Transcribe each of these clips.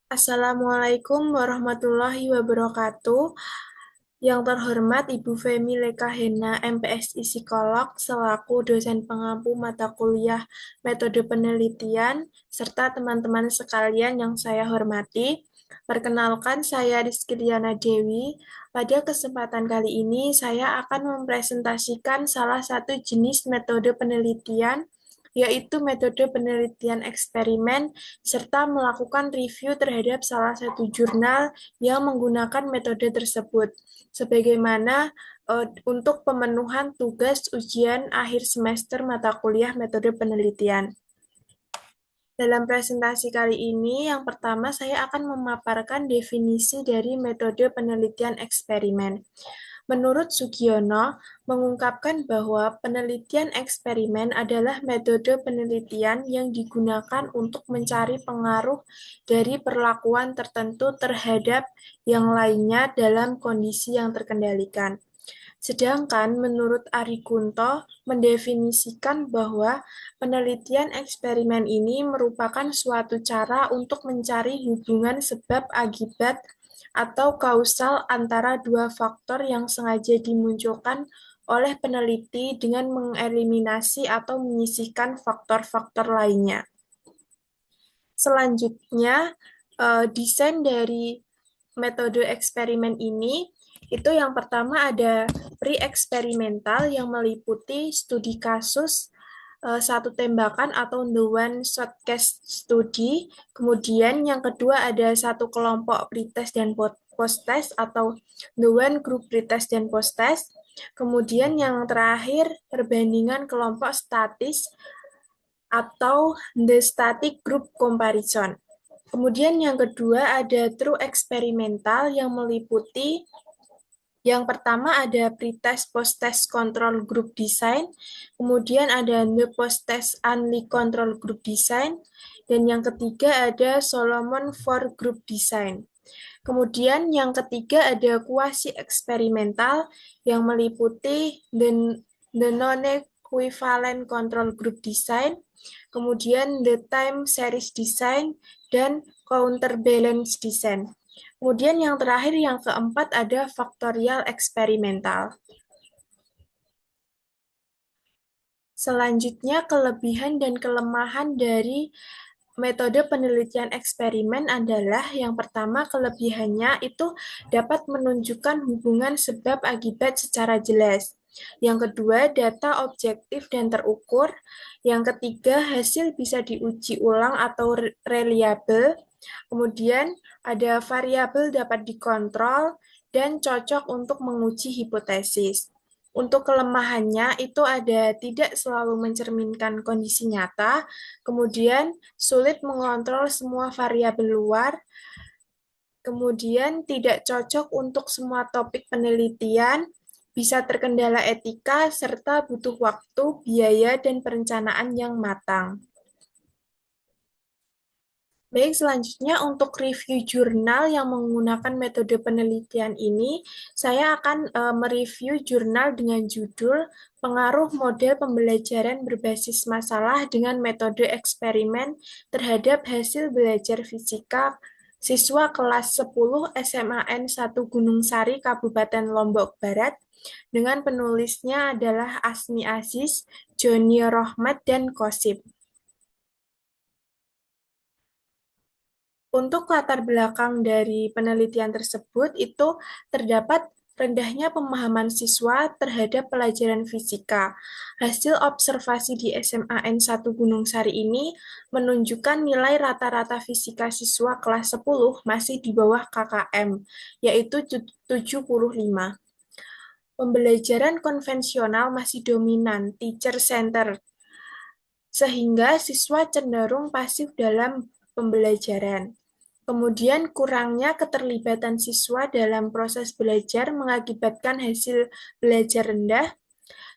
Assalamualaikum warahmatullahi wabarakatuh. Yang terhormat Ibu Femi Lekahena, MPSI Psikolog, selaku dosen pengampu mata kuliah metode penelitian, serta teman-teman sekalian yang saya hormati. Perkenalkan, saya Rizky Diana Dewi. Pada kesempatan kali ini, saya akan mempresentasikan salah satu jenis metode penelitian, yaitu metode penelitian eksperimen, serta melakukan review terhadap salah satu jurnal yang menggunakan metode tersebut, sebagaimana untuk pemenuhan tugas ujian akhir semester mata kuliah metode penelitian. Dalam presentasi kali ini, yang pertama saya akan memaparkan definisi dari metode penelitian eksperimen. Menurut Sugiono, mengungkapkan bahwa penelitian eksperimen adalah metode penelitian yang digunakan untuk mencari pengaruh dari perlakuan tertentu terhadap yang lainnya dalam kondisi yang terkendalikan. Sedangkan menurut Ari Kunto mendefinisikan bahwa penelitian eksperimen ini merupakan suatu cara untuk mencari hubungan sebab akibat atau kausal antara dua faktor yang sengaja dimunculkan oleh peneliti dengan mengeliminasi atau menyisihkan faktor-faktor lainnya. Selanjutnya, desain dari metode eksperimen ini itu yang pertama ada pre-eksperimental yang meliputi studi kasus satu tembakan atau the one shot case study. Kemudian yang kedua ada satu kelompok pretest dan post-test atau the one group pretest dan post-test. Kemudian yang terakhir perbandingan kelompok statis atau the static group comparison. Kemudian yang kedua ada true eksperimental yang meliputi yang pertama ada pretest post-test control group design, kemudian ada the post-test only control group design, dan yang ketiga ada Solomon for group design. Kemudian yang ketiga ada kuasi eksperimental yang meliputi the non-equivalent control group design, kemudian the time series design, dan counterbalance design. Kemudian yang terakhir, yang keempat ada faktorial eksperimental. Selanjutnya, kelebihan dan kelemahan dari metode penelitian eksperimen adalah yang pertama kelebihannya itu dapat menunjukkan hubungan sebab akibat secara jelas. Yang kedua, data objektif dan terukur. Yang ketiga, hasil bisa diuji ulang atau reliable. Kemudian ada variabel dapat dikontrol dan cocok untuk menguji hipotesis. Untuk kelemahannya itu ada tidak selalu mencerminkan kondisi nyata, kemudian sulit mengontrol semua variabel luar, kemudian tidak cocok untuk semua topik penelitian, bisa terkendala etika, serta butuh waktu, biaya, dan perencanaan yang matang. Baik, selanjutnya untuk review jurnal yang menggunakan metode penelitian ini, saya akan mereview jurnal dengan judul Pengaruh Model Pembelajaran Berbasis Masalah dengan Metode Eksperimen Terhadap Hasil Belajar Fisika Siswa Kelas 10 SMAN 1 Gunung Sari, Kabupaten Lombok Barat, dengan penulisnya adalah Asmi Aziz, Joni Rohmat, dan Kosip. Untuk latar belakang dari penelitian tersebut itu terdapat rendahnya pemahaman siswa terhadap pelajaran fisika. Hasil observasi di SMAN 1 Gunung Sari ini menunjukkan nilai rata-rata fisika siswa kelas 10 masih di bawah KKM, yaitu 75. Pembelajaran konvensional masih dominan, teacher center, sehingga siswa cenderung pasif dalam pembelajaran. Kemudian kurangnya keterlibatan siswa dalam proses belajar mengakibatkan hasil belajar rendah,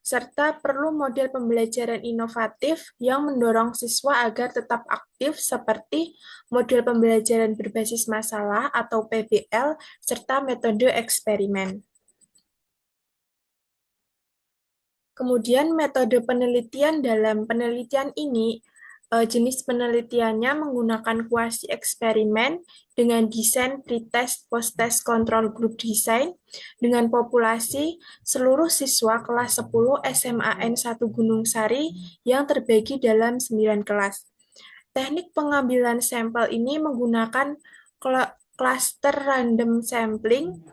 serta perlu model pembelajaran inovatif yang mendorong siswa agar tetap aktif seperti model pembelajaran berbasis masalah atau PBL, serta metode eksperimen. Kemudian metode penelitian dalam penelitian ini Jenis penelitiannya menggunakan kuasi eksperimen dengan desain pretest post-test control group design dengan populasi seluruh siswa kelas 10 SMAN 1 Gunung Sari yang terbagi dalam 9 kelas. Teknik pengambilan sampel ini menggunakan cluster random sampling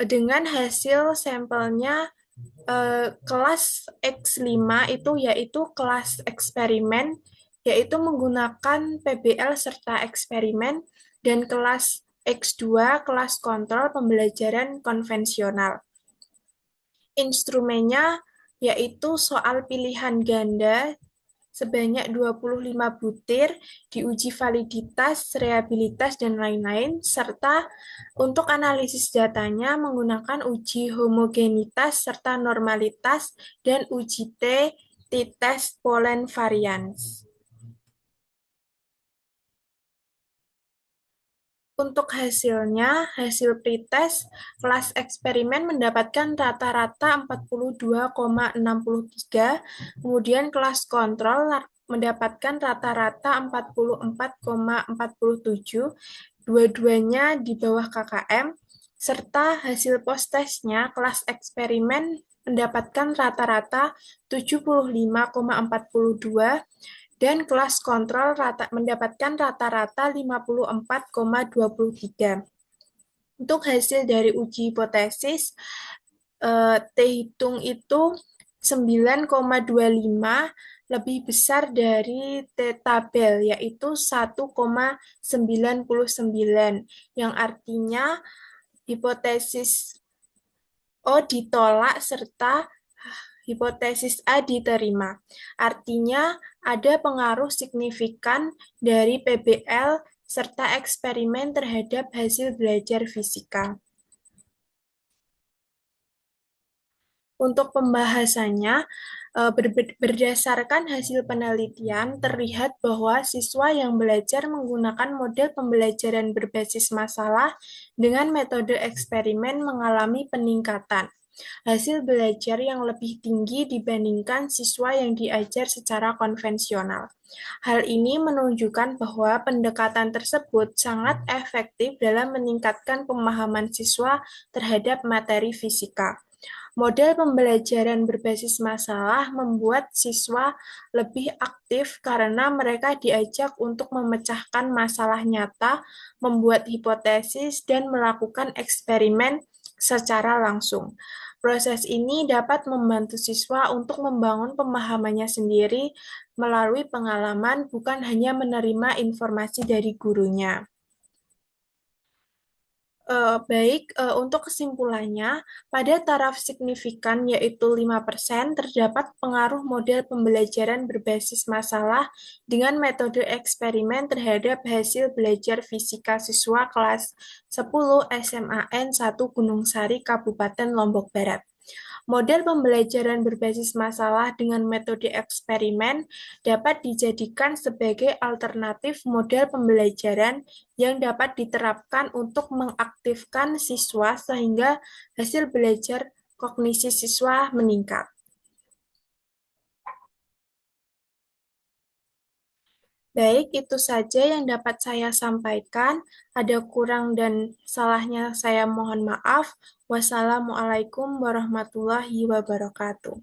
dengan hasil sampelnya kelas X5 itu yaitu kelas eksperimen, yaitu menggunakan PBL serta eksperimen, dan kelas X2 kelas kontrol pembelajaran konvensional. Instrumennya yaitu soal pilihan ganda sebanyak 25 butir, diuji validitas, reliabilitas, dan lain-lain, serta untuk analisis datanya menggunakan uji homogenitas serta normalitas dan uji t-test pollen variance. Untuk hasilnya, hasil pretest, kelas eksperimen mendapatkan rata-rata 42,63, kemudian kelas kontrol mendapatkan rata-rata 44,47, dua-duanya di bawah KKM, serta hasil post-testnya, kelas eksperimen mendapatkan rata-rata 75,42, dan kelas kontrol mendapatkan rata-rata 54,23. Untuk hasil dari uji hipotesis, T hitung itu 9,25 lebih besar dari T tabel, yaitu 1,99, yang artinya hipotesis O ditolak serta hipotesis A diterima. Artinya, ada pengaruh signifikan dari PBL serta eksperimen terhadap hasil belajar fisika. Untuk pembahasannya, berdasarkan hasil penelitian, terlihat bahwa siswa yang belajar menggunakan model pembelajaran berbasis masalah dengan metode eksperimen mengalami peningkatan hasil belajar yang lebih tinggi dibandingkan siswa yang diajar secara konvensional. Hal ini menunjukkan bahwa pendekatan tersebut sangat efektif dalam meningkatkan pemahaman siswa terhadap materi fisika. Model pembelajaran berbasis masalah membuat siswa lebih aktif karena mereka diajak untuk memecahkan masalah nyata, membuat hipotesis, dan melakukan eksperimen secara langsung. Proses ini dapat membantu siswa untuk membangun pemahamannya sendiri melalui pengalaman, bukan hanya menerima informasi dari gurunya. Untuk kesimpulannya, pada taraf signifikan yaitu 5%, terdapat pengaruh model pembelajaran berbasis masalah dengan metode eksperimen terhadap hasil belajar fisika siswa kelas 10 SMAN 1 Gunung Sari, Kabupaten Lombok Barat. Model pembelajaran berbasis masalah dengan metode eksperimen dapat dijadikan sebagai alternatif model pembelajaran yang dapat diterapkan untuk mengaktifkan siswa sehingga hasil belajar kognisi siswa meningkat. Baik, itu saja yang dapat saya sampaikan. Ada kurang dan salahnya saya mohon maaf. Wassalamualaikum warahmatullahi wabarakatuh.